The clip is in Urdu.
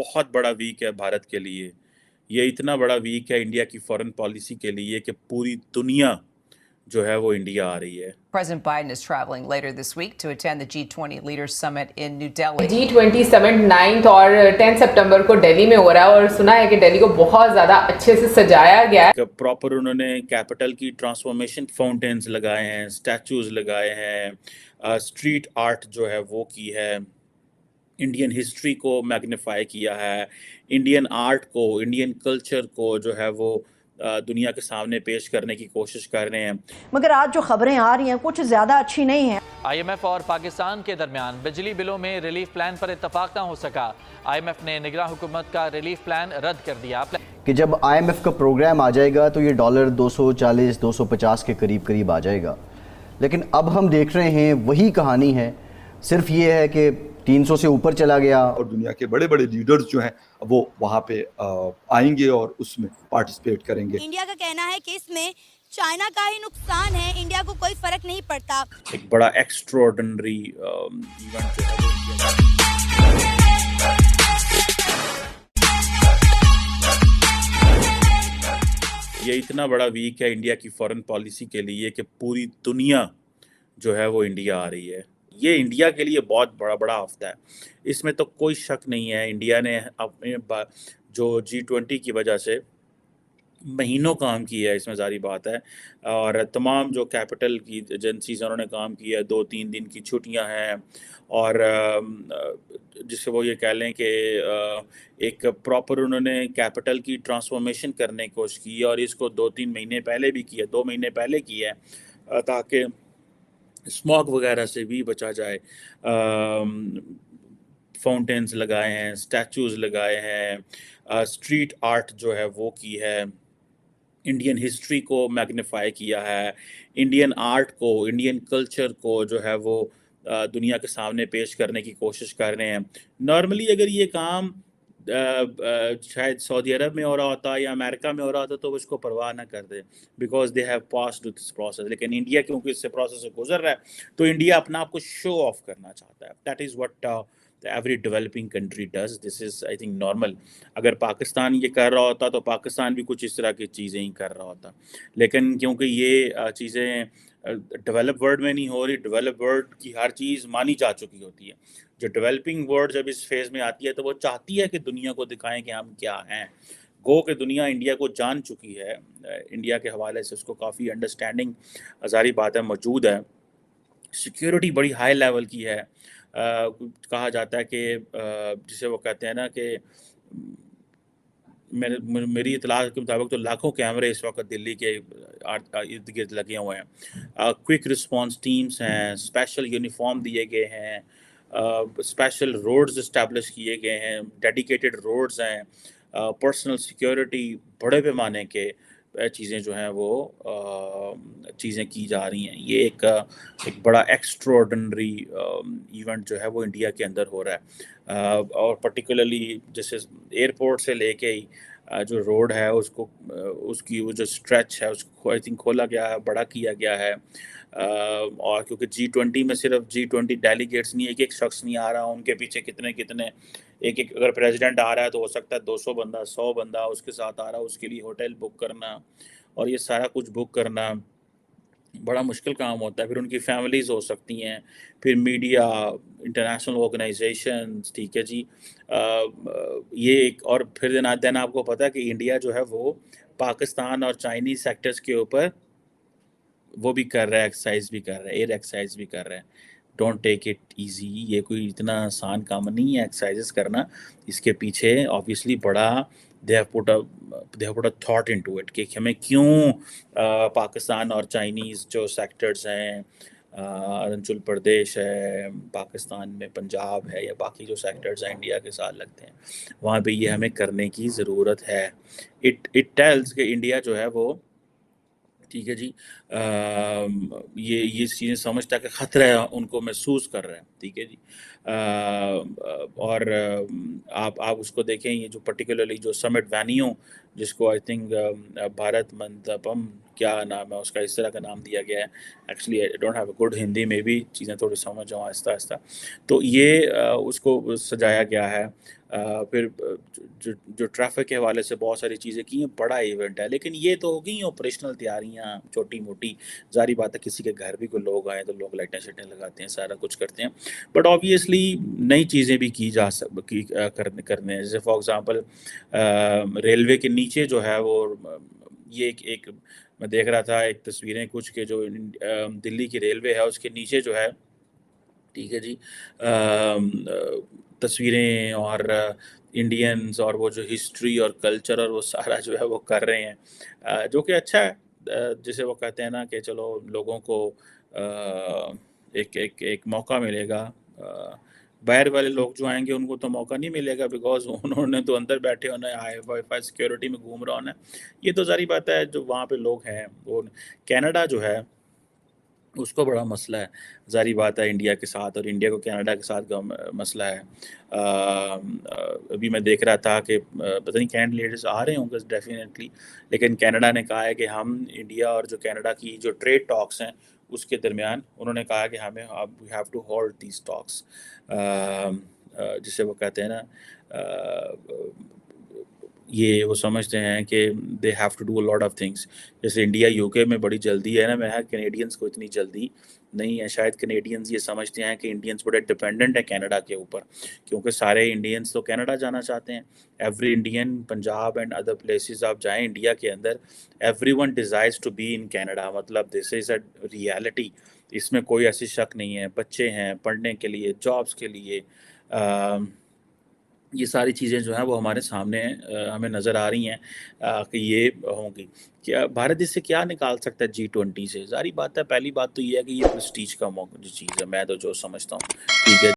بہت بڑا ویک ہے بھارت کے لیے. یہ اتنا بڑا ویک ہے انڈیا کی فورن پالیسی کے لیے کہ پوری دنیا جو ہے وہ انڈیا آ رہی ہے. President Biden is traveling later this week to attend the G20 Leaders Summit in New Delhi. G20 سمٹ 9 اور 10 سپٹمبر کو دہلی میں ہو رہا ہے، اور سنا ہے کہ دہلی کو بہت زیادہ اچھے سے سجایا گیا ہے. پراپر انہوں نے کیپٹل کی ٹرانسفارمیشن فاؤنٹینز لگائے ہیں، اسٹیچوز لگائے ہیں، اسٹریٹ آرٹ جو ہے وہ کی ہے، انڈین ہسٹری کو میگنیفائی کیا ہے، انڈین آرٹ کو، انڈین کلچر کو جو ہے وہ دنیا کے سامنے پیش کرنے کی کوشش کر رہے ہیں. مگر آج جو خبریں آ رہی ہیں کچھ زیادہ اچھی نہیں ہیں. آئی ایم ایف اور پاکستان کے درمیان بجلی بلوں میں ریلیف پلان پر اتفاق نہ ہو سکا. آئی ایم ایف نے نگراں حکومت کا ریلیف پلان رد کر دیا. کہ جب آئی ایم ایف کا پروگرام آ جائے گا تو یہ ڈالر 240 250 کے قریب آ جائے گا، لیکن اب ہم دیکھ رہے ہیں وہی کہانی ہے، صرف یہ ہے کہ 300 سے اوپر چلا گیا. اور دنیا کے بڑے بڑے لیڈرز جو ہیں وہ وہاں پہ آئیں گے اور اس میں پارٹیسپیٹ کریں گے. انڈیا کا کہنا ہے کہ اس میں چائنا کا ہی نقصان ہے، انڈیا کو کوئی فرق نہیں پڑتا. ایک بڑا ایکسٹراڈنری ایونٹ جو ہے یہ اتنا بڑا ویک ہے انڈیا کی فورن پالیسی کے لیے کہ پوری دنیا جو ہے وہ انڈیا آ رہی ہے. یہ انڈیا کے لیے بہت بڑا ہفتہ ہے، اس میں تو کوئی شک نہیں ہے. انڈیا نے اپنے جو G20 کی وجہ سے مہینوں کام کیا ہے، اس میں ظاہری بات ہے، اور تمام جو کیپٹل کی ایجنسیز انہوں نے کام کیا ہے. 2-3 دن کی چھٹیاں ہیں، اور جس سے وہ یہ کہہ لیں کہ ایک پراپر انہوں نے کیپٹل کی ٹرانسفارمیشن کرنے کی کوشش کی، اور اس کو 2-3 مہینے پہلے بھی کیا، 2 مہینے پہلے کیا ہے تاکہ اسموگ وغیرہ سے بھی بچا جائے. فاؤنٹینز لگائے ہیں، اسٹیچوز لگائے ہیں، اسٹریٹ آرٹ جو ہے وہ کی ہے، انڈین ہسٹری کو میگنیفائی کیا ہے، انڈین آرٹ کو، انڈین کلچر کو جو ہے وہ دنیا کے سامنے پیش کرنے کی کوشش کر رہے ہیں. نارملی اگر یہ کام شاید سعودی عرب میں ہو رہا ہوتا یا امریکہ میں ہو رہا ہوتا تو وہ اس کو پرواہ نہ کر دے، because they have passed this process. لیکن انڈیا کیونکہ اس سے پروسیس سے گزر رہا ہے تو انڈیا اپنا آپ کو شو آف کرنا چاہتا ہے. That is what every developing country does. This is I think normal. اگر پاکستان یہ کر رہا ہوتا تو پاکستان بھی کچھ اس طرح کی چیزیں ہی کر رہا ہوتا، لیکن کیونکہ یہ چیزیں ڈیولپ ورلڈ میں نہیں ہو رہی، ڈیولپ ورلڈ کی ہر چیز مانی جا چکی ہوتی ہے. جو ڈیولپنگ ورلڈ جب اس فیز میں آتی ہے تو وہ چاہتی ہے کہ دنیا کو دکھائیں کہ ہم کیا ہیں. گو کہ دنیا انڈیا کو جان چکی ہے، انڈیا کے حوالے سے اس کو کافی انڈرسٹینڈنگ ظاہری بات ہے موجود ہے. سیکیورٹی بڑی ہائی لیول کی ہے. کہا جاتا ہے کہ جسے وہ کہتے ہیں نا کہ میری اطلاع کے مطابق تو لاکھوں کیمرے اس وقت دلی کے ارد گرد لگے ہوئے ہیں. کوئک رسپانس ٹیمز ہیں، اسپیشل یونیفارم دیے گئے ہیں، اسپیشل روڈز اسٹیبلش کیے گئے ہیں، ڈیڈیکیٹڈ روڈز ہیں، پرسنل سیکیورٹی بڑے پیمانے کے چیزیں جو ہیں وہ چیزیں کی جا رہی ہیں. یہ ایک بڑا ایکسٹراڈنری ایونٹ جو ہے وہ انڈیا کے اندر ہو رہا ہے. اور پرٹیکولرلی جیسے ایئرپورٹ سے لے کے جو روڈ ہے اس کی وہ جو اسٹریچ ہے اس کو آئی تھنک کھولا گیا ہے، بڑا کیا گیا ہے. اور کیونکہ G20 میں صرف G20 ڈیلیگیٹس نہیں، ایک شخص نہیں آ رہا، ان کے پیچھے کتنے ایک اگر پریزیڈنٹ آ رہا ہے تو ہو سکتا ہے 200 بندہ 100 بندہ اس کے ساتھ آ رہا ہے، اس کے لیے ہوٹل بک کرنا اور یہ سارا کچھ بک کرنا بڑا مشکل کام ہوتا ہے. پھر ان کی فیملیز ہو سکتی ہیں، پھر میڈیا، انٹرنیشنل آرگنائزیشنز، ٹھیک ہے جی. یہ ایک اور پھر دن آپ کو پتہ ہے کہ انڈیا جو ہے وہ پاکستان اور چائنیز سیکٹرز کے اوپر وہ بھی کر رہا ہے، ایکسرسائز بھی کر رہا ہے، ایئر ایکسرسائز بھی کر رہا ہے. Don't take it easy. یہ کوئی اتنا آسان کام نہیں ہے ایکسرسائزز کرنا. اس کے پیچھے آبویسلی بڑا they have put a thought into it کہ ہمیں کیوں پاکستان اور چائنیز جو سیکٹرز ہیں، اروناچل پردیش ہے پاکستان میں، پنجاب ہے، یا باقی جو سیکٹرز ہیں انڈیا کے ساتھ لگتے ہیں، وہاں پہ یہ ہمیں کرنے کی ضرورت ہے. اٹ ٹیلز کہ انڈیا جو ہے وہ ٹھیک ہے جی یہ چیزیں سمجھتا ہے کہ خطرہ ہے ان کو محسوس کر رہا ہے. ٹھیک ہے جی. اور آپ اس کو دیکھیں, یہ جو پرٹیکولرلی جو سمٹ وینیو جس کو آئی تھنک بھارت منڈپم کیا نام ہے اس کا, اس طرح کا نام دیا گیا ہے. Actually I don't have a good Hindi, میں بھی چیزیں تھوڑی سمجھ جاؤں آہستہ آہستہ. تو یہ اس کو سجایا گیا ہے. پھر جو ٹریفک کے حوالے سے بہت ساری چیزیں کی ہیں, بڑا ایونٹ ہے. لیکن یہ تو ہو گئی آپریشنل تیاریاں چھوٹی موٹی. ظاہری بات ہے کسی کے گھر بھی کوئی لوگ آئیں تو لوگ لائٹیں شیٹیں لگاتے ہیں, سارا کچھ کرتے ہیں. بٹ آبویسلی نئی چیزیں بھی کی جا کرنے ہیں. جیسے فار ایگزامپل ریلوے کے نیچے جو ہے وہ یہ ایک میں دیکھ رہا تھا ایک تصویریں کچھ کہ جو دلی کی ریلوے ہے اس کے نیچے جو ہے, ٹھیک ہے جی, تصویریں اور انڈینز اور وہ جو ہسٹری اور کلچر اور وہ سارا جو ہے وہ کر رہے ہیں, جو کہ اچھا ہے. جسے وہ کہتے ہیں نا کہ چلو لوگوں کو ایک موقع ملے گا. باہر والے لوگ جو آئیں گے ان کو تو موقع نہیں ملے گا, بیکاز انہوں نے تو اندر بیٹھے ہونا ہے, وائی فائی سیکیورٹی میں گھوم رہا ہونا ہے. یہ تو ظاہری بات ہے جو وہاں پہ لوگ ہیں وہ. کینیڈا جو ہے اس کو بڑا مسئلہ ہے, ظاہری بات ہے انڈیا کے ساتھ, اور انڈیا کو کینیڈا کے ساتھ کا مسئلہ ہے. ابھی میں دیکھ رہا تھا کہ پتہ نہیں کینڈیڈیٹس آ رہے ہوں گے ڈیفینیٹلی, لیکن کینیڈا نے کہا ہے کہ ہم انڈیا اور جو کینیڈا کی جو ٹریڈ ٹاکس ہیں اس کے درمیان انہوں نے کہا کہ ہمیں we have to hold these talks, جسے وہ کہتے ہیں نا یہ وہ سمجھتے ہیں کہ they have to do a lot of things. جیسے انڈیا یو کے میں بڑی جلدی ہے نا, میں کینیڈینس کو اتنی جلدی نہیں ہے. شاید کینیڈینز یہ سمجھتے ہیں کہ انڈینس بڑے ڈپینڈنٹ ہیں کینیڈا کے اوپر, کیونکہ سارے انڈینس تو کینیڈا جانا چاہتے ہیں. Every Indian Punjab and other places آپ جائیں انڈیا کے اندر, everyone desires to be in Canada. مطلب دس از اے ریالٹی, اس میں کوئی ایسی شک نہیں ہے. بچے ہیں پڑھنے کے لیے, جابس کے لیے, یہ ساری چیزیں جو ہیں وہ ہمارے سامنے ہمیں نظر آ رہی ہیں کہ یہ ہوں گی. کیا بھارت اس سے کیا نکال سکتا ہے G20 سے؟ ظاہری بات ہے پہلی بات تو یہ ہے کہ یہ پرسٹیج کا موقع جو چیز ہے, میں تو جو سمجھتا ہوں. ٹھیک ہے.